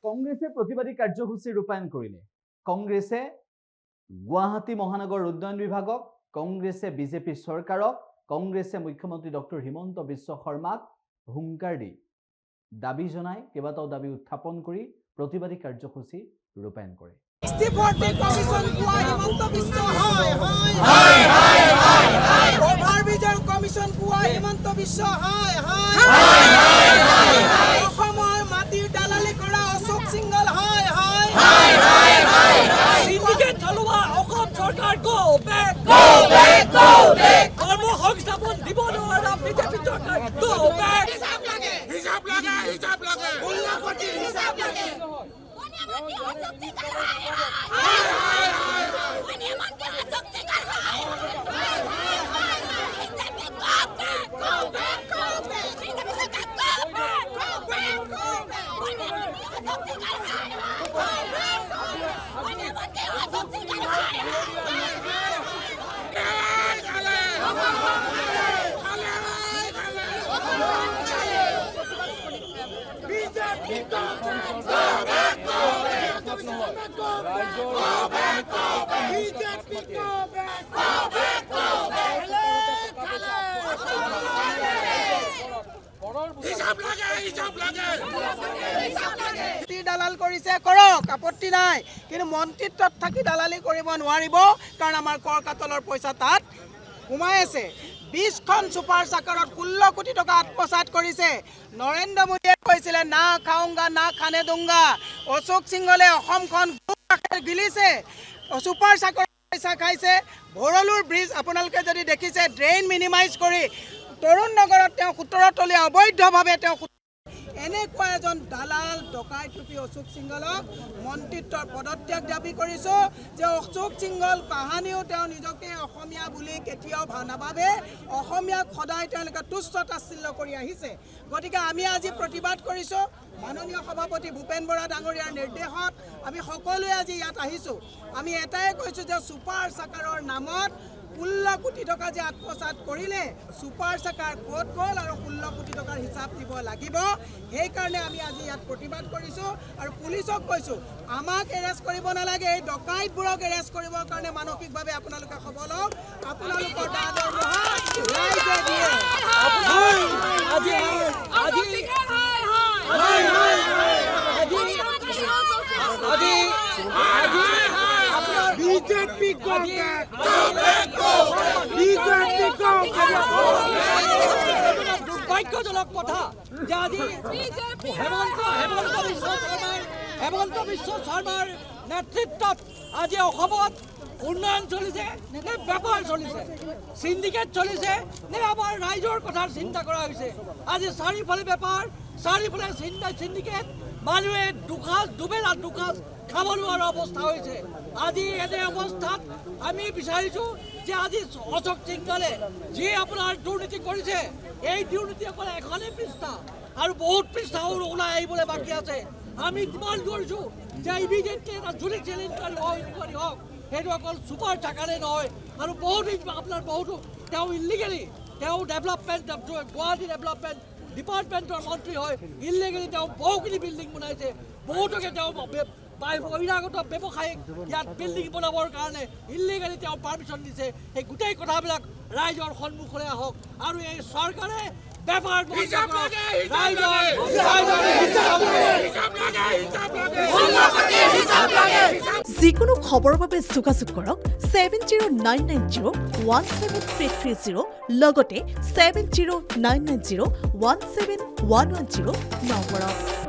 কংগ্ৰেসে প্ৰতিবাদী কাৰ্যসূচী ৰূপায়ণ কৰিলে কংগ্ৰেসে গুৱাহাটী মহানগৰ উন্নয়ন বিভাগক কংগ্ৰেসে বিজেপি সৰকাৰক কংগ্ৰেসে মুখ্যমন্ত্ৰী ডক্টৰ হিমন্ত বিশ্ব শৰ্মাক হুংকাৰ দি দাবী জনাই কেইবাটাও দাবী উত্থাপন কৰি প্ৰতিবাদী কাৰ্যসূচী ৰূপায়ণ কৰে দালাল কৰিছে কৰক আপত্তি নাই কিন্তু মন্ত্ৰিত্বত থাকি দালালি কৰিব নোৱাৰিব কাৰণ আমাৰ কৰ কাতলৰ পইচা তাত ঘুমাই আছে 20খন সুপাৰ সাকাৰত 16 কোটি টকা আত্মসাৎ কৰিছে নৰেন্দ্ৰ মোদীয়ে কৈছিলে না খাওঁগা না খানে দুংগা অশোক সিংহলে অসমখন গিলিছে সুপাৰ সাকাৰত পইচা খাইছে ভৰলুৰ ব্ৰিজ আপোনালোকে যদি দেখিছে ড্ৰেইন মিনিমাইজ কৰি তৰুণ নগৰত তেওঁ 17 তলীয়া অবৈধভাৱে তেওঁ এনেকুৱা এজন দালাল ডকাইত ৰূপী অশোক সিংহলক মন্ত্ৰিত্বৰ পদত্যাগ দাবী কৰিছো যে অশোক সিংহল কাহানিও তেওঁ নিজকে অসমীয়া বুলি কেতিয়াও নাভাবে অসমীয়াক সদায় তেওঁলোকে তুচ্ছ তাচ্ছিল্য কৰি আহিছে গতিকে আমি আজি প্ৰতিবাদ কৰিছো মাননীয় সভাপতি ভূপেন বৰা ডাঙৰীয়াৰ নিৰ্দেশত আমি সকলোৱে আজি ইয়াত আহিছো আমি এটাই কৈছো যে সুপাৰ সাকাৰৰ নামত 16 কোটি টকা যে আত্মসাৎ কৰিলে সুপাৰ সাকাৰ ক'ত গ'ল আৰু 16 কোটি টকাৰ হিচাপ দিব লাগিব সেই কাৰণে আমি আজি ইয়াত প্ৰতিবাদ কৰিছো আৰু পুলিচক কৈছো আমাক এৰেষ্ট কৰিব নালাগে এই ডকাইতবোৰক এৰেষ্ট কৰিবৰ কাৰণে মানসিকভাৱে আপোনালোকে সবল হওক আপোনালোকৰ দৰমহা ৰাইজে দিয়ে बीजेपी को दुर्भाग्यजनक कथा যে আজি হেমন্ত বিশ্ব শৰ্মাৰ নেতৃত্বত আজি অসমত উন্নয়ন চলিছে নে বেপাৰ চলিছে সিন্ডিকেট চলিছে নে আমাৰ ৰাইজৰ কথা চিন্তা কৰা হৈছে আজি চাৰিফালে বেপাৰ চাৰিফালে সিন্ডিকেট মানুহে দুবেলা দুসাঁজ খাব নোৱাৰা অৱস্থা হৈছে আজি এনে অৱস্থাত আমি বিচাৰিছোঁ যে আজি অশোক সিংহলে যি আপোনাৰ দুৰ্নীতি কৰিছে এই দুৰ্নীতি অকল এখনেই পৃষ্ঠা আৰু বহুত পৃষ্ঠা ওলাই আহিবলৈ বাকী আছে আমি ডিমাণ্ড কৰিছোঁ যে ইমিডিয়েটলি এটা জুডিচিয়েল ইনকুৱাৰী হওক সেইটো অকল সুপাৰ টাকাৰে নহয় আৰু বহুত আপোনাৰ বহুতো তেওঁ ইলিগেলি তেওঁ ডেভেলপমেণ্ট গুৱাহাটী ডেভেলপমেণ্ট ডিপাৰ্টমেণ্টৰ মন্ত্ৰী হয় ইলিগেলি তেওঁ বহুখিনি বিল্ডিং বনাইছে বহুতকে তেওঁ বহিৰাগত ব্যৱসায়িক ইয়াত বিল্ডিং বনাবৰ কাৰণে ইলিগেলি তেওঁ পাৰ্মিশ্যন দিছে এই গোটেই কথাবিলাক ৰাইজৰ সন্মুখলৈ আহক আৰু এই চৰকাৰে বেপাৰ যিকোনো খবৰৰ বাবে যোগাযোগ কৰক 7099017330 লগতে 7099017110 নম্বৰত।